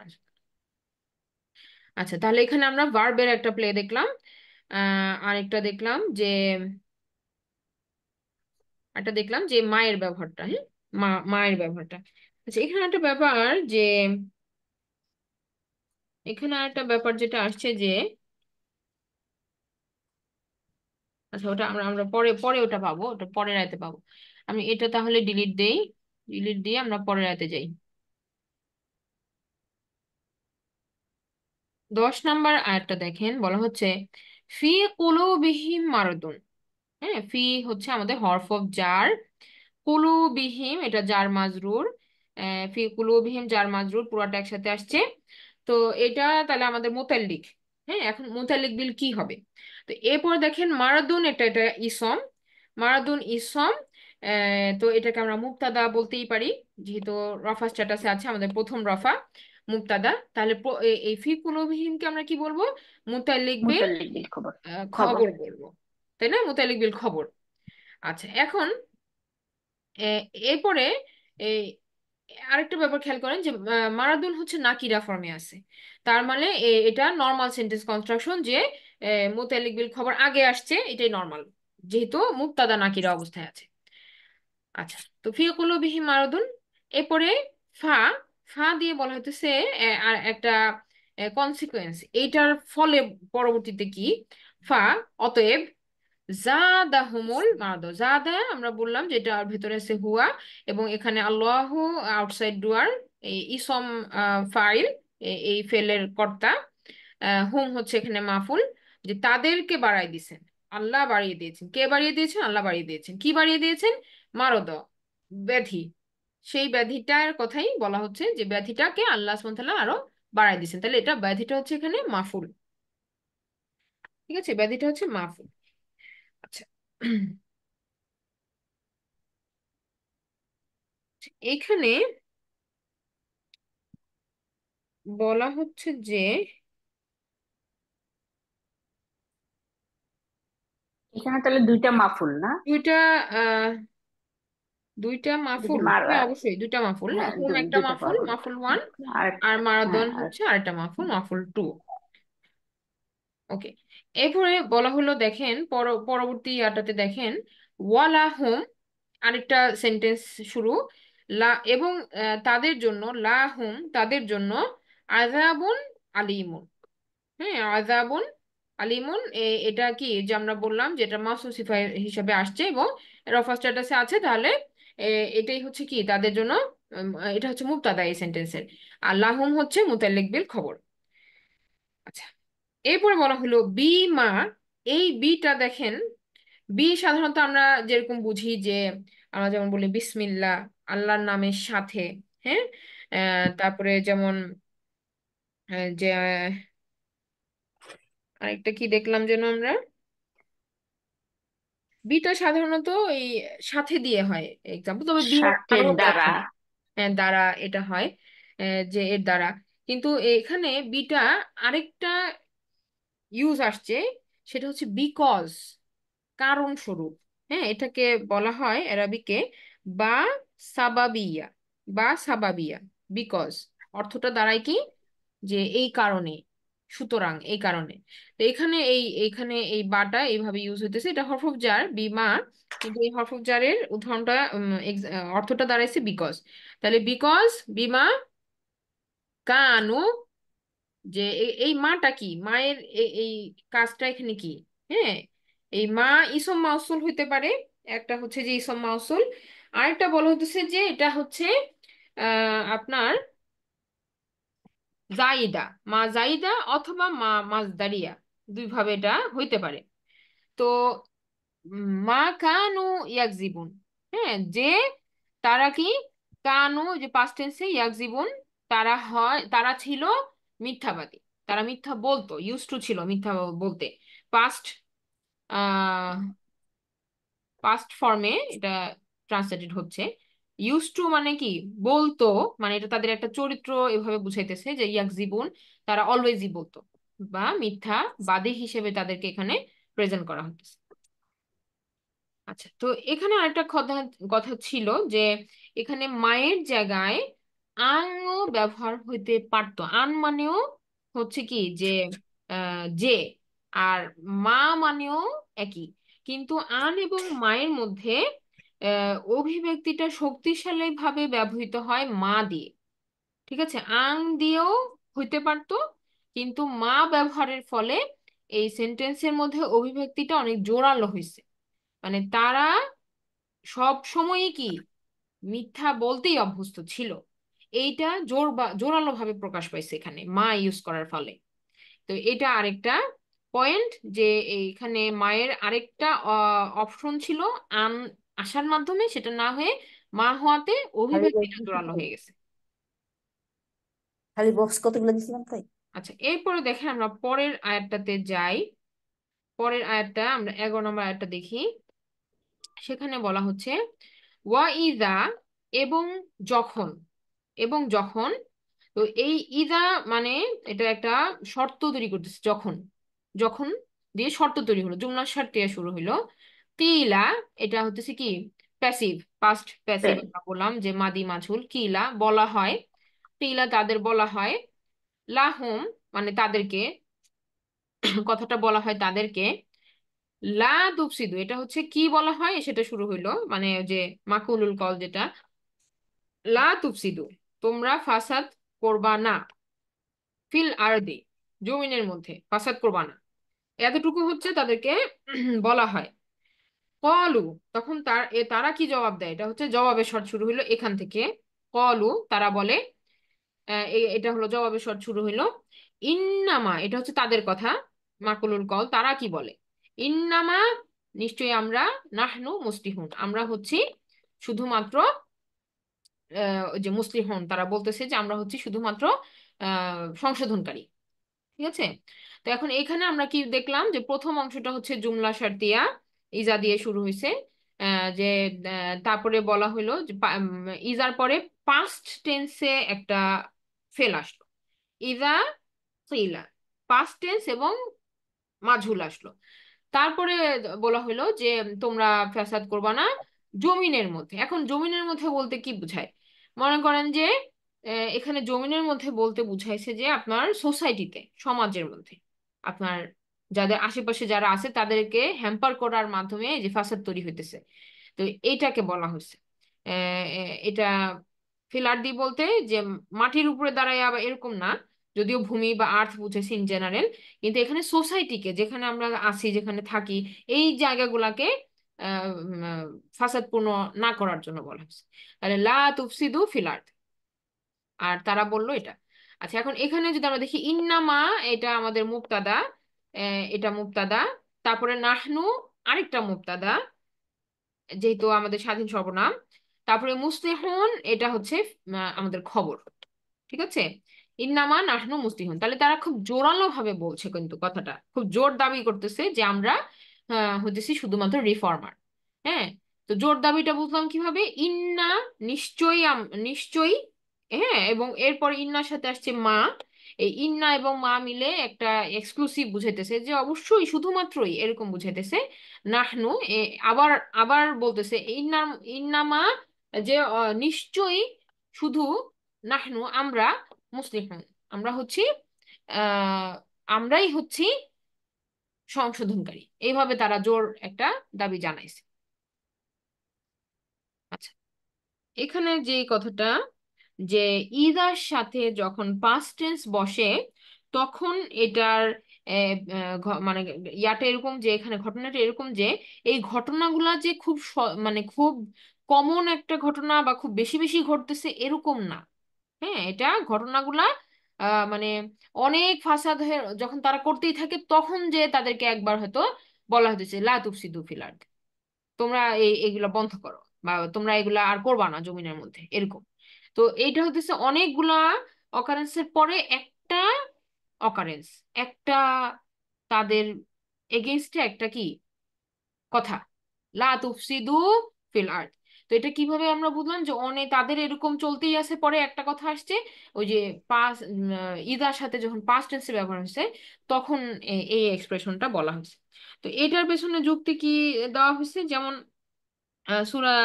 আচ্ছা, তাহলে এখানে আমরা ভার্বের একটা প্লে দেখলাম, আরেকটা দেখলাম যে, একটা দেখলাম যে মায়ের ব্যবহারটা। হ্যাঁ, মায়ের ব্যবহারটা। আচ্ছা, এখানে একটা ব্যাপার যে, এখানে একটা ব্যাপার যেটা আসছে যে, আচ্ছা ওটা আমরা আমরা পরে পরে ওটা পাবো, ওটা পরের রাতে পাবো। আমি এটা তাহলে ডিলিট দেই, ডিলিট দিয়ে আমরা পরের রাতে যাই। 10 নম্বর আয়াতটা দেখেন, বলা হচ্ছে ফি কুলুবিহিম মারাদুন। হ্যাঁ, ফি হচ্ছে আমাদের হরফ অফ জার, কুলুবিহিম এটা জার মাজরুর। ফি কুলুবিহিম জার মাজরুর পুরাটা একসাথে আসছে। তো এটা তাহলে আমাদের মুতাল্লিক। হ্যাঁ, এখন মুতাল্লিক বিল কি হবে? তো এরপর দেখেন মারাদুন, এটা এটা ইসম, মারাদুন ইসম। তো এটাকে আমরা মুক্তাদা বলতেই পারি, যেহেতু রফা স্ট্যাটাসে আছে, আমাদের প্রথম রফা মুক্তাদা। তাহলে এই ফি কুলুবিহিমকে আমরা কি বলবো, মুতাল্লিক বিল মুতাল্লিক বিল খবর, খবর। খবর বলবো, তাই না, মুতাল্লিক বিল খবর। আচ্ছা, এখন এরপরে এই আরেকটা ব্যাপার খেয়াল করেন যে মারাদুন হচ্ছে নাকিরা ফর্মে আছে। তার মানে এটা নর্মাল সেন্টেন্স কনস্ট্রাকশন, যে মুতাল্লিক বিল খবর আগে আসছে, এটাই নর্মাল, যেহেতু মুক্তাদা নাকিরা অবস্থায় আছে। আচ্ছা, তো ফি কুলুবিহিম মারাদুন, এরপরে ফা, ফা দিয়ে বলা হইতেছে আর একটা কনসিকুয়েন্স, এইটার ফলে পরবর্তীতে কি, ফা, অতএব জাদাহুমুল মারাদ, জাদা আমরা বললাম যে এটার ভেতরে আছে হুয়া, এবং এখানে আল্লাহু আউটসাইড ডুয়ার, এই ইসম ফাইল, এই ফেলের কর্তা, হুম হচ্ছে এখানে মাফুল, যে তাদেরকে বাড়াই দিয়েছেন, আল্লাহ বাড়িয়ে দিয়েছেন। কে বাড়িয়ে দিয়েছেন? আল্লাহ বাড়িয়ে দিয়েছেন। কি বাড়িয়ে দিয়েছেন? মারদ, ব্যাধি। সেই ব্যাধিটার কথাই বলা হচ্ছে, যে ব্যাধিটাকে আল্লাহ সুবহানাহু ওয়া তাআলা আরো বাড়াই দিয়েছেন। তাহলে এটা ব্যাধিটা হচ্ছে এখানে মাফুল। ঠিক আছে, ব্যাধিটা হচ্ছে মাফুল। আচ্ছা, এখানে বলা হচ্ছে যে এখানে তাহলে দুইটা মাফুল না? দুইটা, আহ দুইটা এটা কি মাফুল, মার, হ্যাঁ অবশ্যই দুইটা মাফুল। হ্যাঁ হুম একটা দুইটা মাফুল, মাফুল। মাফুল ওয়ান। আর আর হ্যাঁ মারাদন আর হচ্ছে আরেকটা মাফুল, মাফুল টু। ওকে, এরপরে বলা হলো, দেখেন পরবর্তী আটাতে দেখেন, ওয়ালা হুম, আরেকটা সেন্টেন্স শুরু, লা এবং তাদের জন্য, লা হুম তাদের জন্য, আযাবুন আলীমুন। হ্যাঁ, আযাবুন আলিমুন, এটা কি যে আমরা বললাম যে এটা মাসুস সিফা হিসাবে আসছে এবং রফা স্ট্যাটাসে আছে, তাহলে এ, এটাই হচ্ছে কি তাদের জন্য, এটা হচ্ছে মুবতাদা এই সেন্টেন্সের, আর লাহুম হচ্ছে মুতাল্লিক বিল খবর। আচ্ছা, এরপরে বলা হলো বি মা। এই বিটা দেখেন, বি সাধারণত আমরা যেরকম বুঝি যে, আমরা যেমন বলি বিসমিল্লাহ, আল্লাহর নামের সাথে। হ্যাঁ, তারপরে যেমন যে আরেকটা কি দেখলাম যেন আমরা, বিটা সাধারণত এই সাথে দিয়ে হয় এক্সাম্পল, তবে বি এর আরো সাথের দ্বারা। ব্যাখ্যা, দ্বারা এটা হয়, যে এর দ্বারা। কিন্তু এখানে বিটা আরেকটা ইউজ আসছে, সেটা হচ্ছে বিকজ, কারণ স্বরূপ। হ্যাঁ, এটাকে বলা হয় অ্যারাবিকে বা সাবাবিয়া, বা সাবাবিয়া, বিকজ অর্থটা দাঁড়ায় কি, যে এই কারণে, সুতরাং এই কারণে। তো এখানে এই বাটা এইভাবে ইউজ হইতেছে, এটা হরফ অফ জার বিমা, কিন্তু এই হরফ অফ জারের উদাহরণটা, অর্থটা দাঁড়াইছে বিকজ। তাহলে বিকজ বিমা কানু, যে এই মাটা কি, মায়ের এই কাজটা এখানে কি। হ্যাঁ, এই মা ইসম মাউসুল হইতে পারে, একটা হচ্ছে যে ইসম মাউসুল, আরেকটা বলা হতেছে যে এটা হচ্ছে আপনার জাইদা, মা জাইদা অথবা মা মাজদারিয়া, দুই ভাবে এটা হইতে পারে। তো মা কানু ইয়াকজিবুন, হ্যাঁ, যে তারা কি, কানু যে পাস্ট টেন্সে, ইয়াকজিবুন তারা ছিল মিথ্যাবাদী, তারা মিথ্যা বলতো, ইউজ টু ছিল মিথ্যা বলতে। পাস্ট পাস্ট ফর্মে এটা ট্রান্সলেটেড হচ্ছে। ইউজ টু মানে কি, বলতো, মানে এটা তাদের একটা চরিত্র এভাবে বুঝাইতেছে, যে ইয়াকজিবুন তারা অলওয়েজই বলতো, বা মিথ্যাবাদী হিসেবে তাদেরকে এখানে প্রেজেন্ট করা হচ্ছে। আচ্ছা, তো এখানে আরেকটা কথা কথা ছিল যে, এখানে মায়ের জায়গায় আনও ব্যবহার হইতে পারতো। আন মানেও হচ্ছে কি যে, যে, আর মা মানেও একই, কিন্তু আন এবং মায়ের মধ্যে অভিব্যক্তিটা শক্তিশালী ভাবে ব্যবহৃত হয় মা দিয়ে। ঠিক আছে, আং দিয়েও হইতে পারতো, কিন্তু মা ব্যবহারের ফলে এই সেন্টেন্সের মধ্যে অভিব্যক্তিটা অনেক জোরালো হয়েছে। মানে তারা সব সময়ই কি মিথ্যা বলতেই অভ্যস্ত ছিল, এইটা জোরালো ভাবে প্রকাশ পাইছে এখানে মা ইউজ করার ফলে। তো এটা আরেকটা পয়েন্ট, যে এইখানে মায়ের আরেকটা অপশন ছিল আন আসার মাধ্যমে, সেটা না হয়ে মা হওয়াতে খালি অভিব্যক্তিটা বক্স জোরালো হয়ে গেছে। খালি বক্স কতগুলো দিছিলাম তাই। আচ্ছা, এরপরে দেখেন আমরা পরের আয়াতটাতে যাই। পরের আয়াতটা আমরা 11 নম্বর আয়াতটা দেখি। সেখানে বলা হচ্ছে ওয়াইদা, এবং যখন, এবং যখন। তো এই ইদা মানে এটা একটা শর্ত তৈরি করতেছে, যখন, যখন দিয়ে শর্ত তৈরি হলো, জুমলা শর্তিয়া শুরু হইলো। কিলা, এটা হতেছে কি প্যাসিভ, পাস্ট প্যাসিভ, আমরা বললাম যে মাদি মাঝুল, কিলা বলা হয়, কিলা তাদের বলা হয়, লাহুম মানে তাদেরকে, কথাটা বলা হয় তাদেরকে, লা তুফসিদু এটা হচ্ছে কি বলা হয়, সেটা শুরু হইলো মানে যে মাকুলুল কল যেটা, লা তুফসিদু তোমরা ফাসাদ করবা না, ফিল আরদি জমিনের মধ্যে ফাসাদ করবা না, এতটুকু হচ্ছে তাদেরকে বলা হয়। কলু, তখন তারা কি জবাব দেয়, এটা হচ্ছে জবাবের শর্ত শুরু হইলো এখান থেকে। কলু, তারা বলে, এটা হলো জবাবের শর্ত শুরু হইলো। ইন্নামা, এটা হচ্ছে তাদের কথা। মাকুলুল কল, তারা কি বলে? ইন্নামা, নিশ্চয়ই আমরা, নাহনু মুসলিহুন, আমরা হচ্ছি শুধুমাত্র, ওই যে মুসলিহুন, তারা বলতেছে যে আমরা হচ্ছি শুধুমাত্র সংশোধনকারী। ঠিক আছে। তো এখন এখানে আমরা কি দেখলাম, যে প্রথম অংশটা হচ্ছে জুমলা শারতিয়া, ইজা দিয়ে শুরু হয়েছে। যে তারপরে বলা হলো যে ইজার পরে পাস্ট টেন্সে একটা ফেল আসলো, ইজা কিলা, পাস্ট টেন্স এবং মাঝুল আসলো। তারপরে বলা হলো যে তোমরা ফ্যাসাদ করবা না জমিনের মধ্যে। এখন জমিনের মধ্যে বলতে কি বুঝায়? মনে করেন যে এখানে জমিনের মধ্যে বলতে বুঝাইছে যে আপনার সোসাইটিতে, সমাজের মধ্যে আপনার যাদের আশেপাশে যারা আছে তাদেরকে হ্যাম্পার করার মাধ্যমে এই যে ফাসাদ তৈরি হইতেছে। তো এইটাকে বলা হয়েছে এটা ফিলার্দি বলতে যে মাটির উপরে দাঁড়ায়, আবার এরকম না, যদিও ভূমি বা আর্থ বুঝেছি ইন জেনারেল, কিন্তু এখানে সোসাইটিকে, যেখানে আমরা আছি, যেখানে থাকি, এই জায়গাগুলাকে ফাসাদপূর্ণ না করার জন্য বলা হয়েছে। তাহলে লা তুফসিদু ফিল আরদ। আর তারা বললো এটা। আচ্ছা, এখন এখানে যদি আমরা দেখি ইন্নামা, এটা আমাদের মুবতাদা, এটা মুবতাদা, তারপরে নাহনু আরেকটা মুবতাদা, যেহেতু আমাদের স্বাধীন সর্বনাম, তারপরে মুসলিহুন এটা হচ্ছে আমাদের খবর। ঠিক আছে। ইন্নামা নাহনু মুসলিহুন, তাহলে তারা খুব জোরালো ভাবে বলছে, কিন্তু কথাটা খুব জোর দাবি করতেছে যে আমরা হতেছি শুধুমাত্র রিফর্মার। হ্যাঁ। তো জোর দাবিটা বুঝলাম কিভাবে, ইন্না, নিশ্চয়ই, নিশ্চয়ই। হ্যাঁ, এবং এরপর ইন্নার সাথে আসছে মা। এই ইন্না এবং মা মিলে একটা এক্সক্লুসিভ বুঝাইতেছে, যে অবশ্যই শুধুমাত্রই এরকম বুঝাইতেছে। নাহনু, আবার আবার বলতেছে ইন্নামা, যে নিশ্চয়ই, শুধু, নাহনু আমরা, মুসলিহুন আমরা হচ্ছি, আহ আমরাই হচ্ছি সংশোধনকারী। এইভাবে তারা জোর একটা দাবি জানাইছে। আচ্ছা, এখানে যে কথাটা, যে ইদার সাথে যখন পাস্ট টেন্স বসে তখন এটার মানে ইয়াটা এরকম, যে এখানে ঘটনাটা এরকম যে এই ঘটনাগুলা যে খুব মানে খুব কমন একটা ঘটনা বা খুব বেশি বেশি ঘটতেছে এরকম না। হ্যাঁ, এটা ঘটনাগুলা মানে অনেক ফাসাদ হয়ে যখন তারা করতেই থাকে, তখন যে তাদেরকে একবার হয়তো বলা হতেছে লা তুফসিদু ফিল আরদ, তোমরা এইগুলা বন্ধ করো, বা তোমরা এগুলা আর করবা না জমিনের মধ্যে, এরকম। তো এইটা হতেছে অনেকগুলা অকারেন্সের পরে একটা অকারেন্স, একটা তাদের এগেনস্টে একটা কি কথা, লা তুফসিদু ফিল আরদ। তো এটা কিভাবে আমরা বুঝলাম যে অনেক তাদের এরকম চলতেই আছে, পরে একটা কথা আসছে, ওই যে পাস ইদার সাথে যখন পাস্ট টেন্সে ব্যবহার হয়েছে তখন এই এক্সপ্রেশনটা বলা হয়েছে। তো এটার পেছনে যুক্তি কি দেওয়া হয়েছে, যেমন সূরা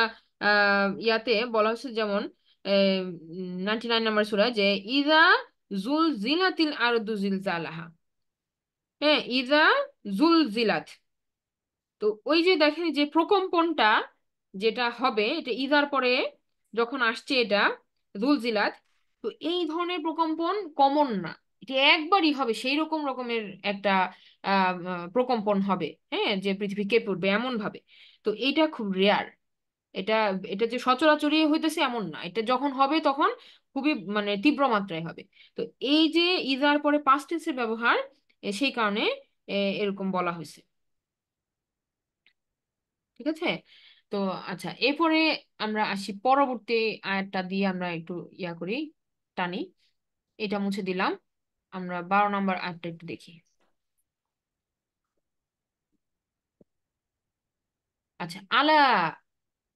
ইয়াতে বলা হয়েছে, যেমন 99 নম্বর সূরা, যে ইদা জুলজিলাতিল আরদু জিলজালাহা। হ্যাঁ, ইদা জুলজিলাত। তো ওই যে দেখেন যে প্রকম্পনটা যেটা হবে, এটা ইজার পরে যখন আসছে এটা জুলজিলাত, তো এই ধরনের প্রকম্পন কমন না, এটা একবারই হবে, সেই রকম রকমের একটা প্রকম্পন হবে, হ্যাঁ, যে পৃথিবী কেঁপে উঠবে এমন ভাবে। তো এইটা খুব রেয়ার। এটা এটা যে সচরাচরই হইতেছে এমন না, এটা যখন হবে তখন খুবই মানে তীব্র মাত্রায় হবে। তো এই যে ইজার পরে পাস্ট টেন্সের ব্যবহার, সেই কারণে এরকম বলা হয়েছে। ঠিক আছে। তো আচ্ছা, এরপরে আমরা আসি পরবর্তী আয়াতটা দিয়ে আমরা একটু ইয়া করি, টানি। এটা মুছে দিলাম। আমরা 12 নম্বর আয়াতটা একটু দেখি। আচ্ছা, আলা,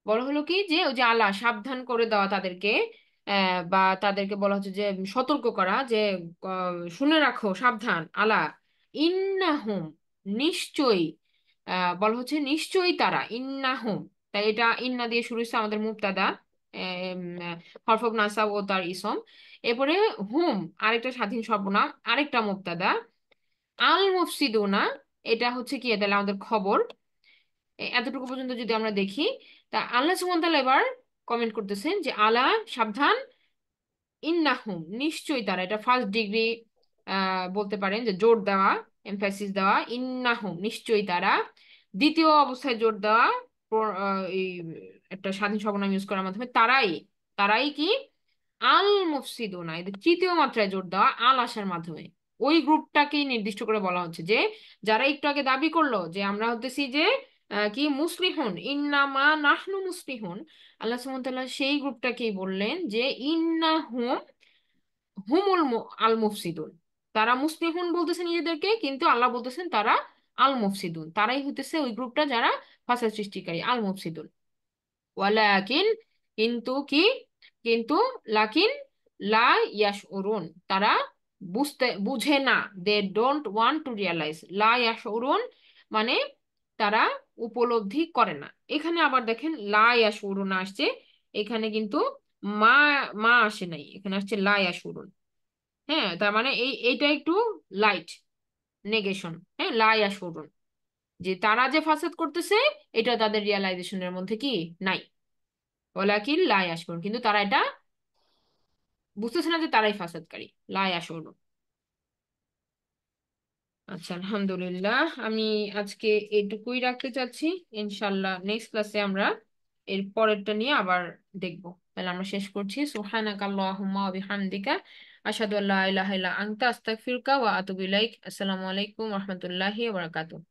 বলা হলো কি, যে ওই যে আলা, সাবধান করে দেওয়া তাদেরকে, বা তাদেরকে বলা হচ্ছে যে সতর্ক করা, যে শুনে রাখো, সাবধান, আলা ইন্নাহুম, নিশ্চয়ই, বলা হচ্ছে নিশ্চয়ই তারা, ইন্নাহুম। তাই এটা ইন্না দিয়ে শুরু হচ্ছে আমাদের মুবতাদা, হরফ নাসাব ও তার ইসম। এরপরে হুম, আরেকটা স্বাধীন সর্বনাম, আরেকটা মুবতাদা। আল মুফসিদুনা, এটা হচ্ছে কি, তাহলে আমাদের খবর। এতটুকু পর্যন্ত যদি আমরা দেখি, তা আল্লাহ সুবহানাহু ওয়া তাআলা এবার কমেন্ট করতেছেন যে আলা, সাবধান, ইন্নাহুম, নিশ্চয়ই তারা, এটা ফার্স্ট ডিগ্রি বলতে পারেন, যে জোর দেওয়া, এমফাসিস দেওয়া, ইন্নাহুম নিশ্চয়ই তারা। দ্বিতীয় অবস্থায় জোর দেওয়া, এই একটা স্বাধীন সর্বনাম ইউজ করার মাধ্যমে তারাই তারাই কি আল মুফসিদুনা, এদের তৃতীয় মাত্রায় জোর দেওয়া আল আসার মাধ্যমে ওই গ্রুপটাকেই নির্দিষ্ট করে বলা হচ্ছে যে যারা একটু আগে দাবি করলো যে আমরা হতেছি যে কি মুসলিহুন, ইন্নামা নাহনু মুসলিহুন, আল্লাহ সুবহানাহু ওয়া তাআলা সেই গ্রুপটাকেই বললেন যে ইন্নাহুম আল মুফসিদুন। তারা মুসলিহুন বলতেছে নিজেদেরকে, কিন্তু আল্লাহ বলতেছেন তারা আল মুফসিদুন, তারাই হইতেছে ওই গ্রুপটা যারা ফাসাদ সৃষ্টিকারী, আল মুফসিদুন। ওয়ালাকিন, কিন্তু কি, কিন্তু লাকিন লা ইয়াশউরুন, তারা বুঝে না। They don't want to realise. লা ইয়াশউরুন মানে তারা উপলব্ধি করে না। এখানে আবার দেখেন লা ইয়াশউরুন আসছে, এখানে কিন্তু মা মা আসে নাই, এখানে আসছে লা ইয়াশউরুন। হ্যাঁ, তার মানে এইটা একটু লাইট নেগেশন। হ্যাঁ, লা ইয়াশউরুন, যে তারা যে ফাসাদ করতেছে এটা তাদের রিয়ালাইজেশনের মধ্যে কি নাই। ওয়ালাকিন লা ইয়াশউরুন, কিন্তু তারা এটা বুঝতেছে না যে তারাই ফাসাদকারী। লা ইয়াশউরুন। আচ্ছা, আলহামদুলিল্লাহ, আমি আজকে এইটুকুই রাখতে চাচ্ছি। ইনশাল্লাহ নেক্সট ক্লাসে আমরা এর পরেরটা নিয়ে আবার দেখবো। তাহলে আমরা শেষ করছি। সুবহানাকা আল্লাহুম্মা ওয়া বিহামদিকা আশহাদু আল্লা ইলাহা ইল্লা আনতা আস্তাগফিরুকা ওয়া আতুবু ইলাইক। আসসালামু আলাইকুম ওয়া রাহমাতুল্লাহি ওয়া বারাকাতুহু।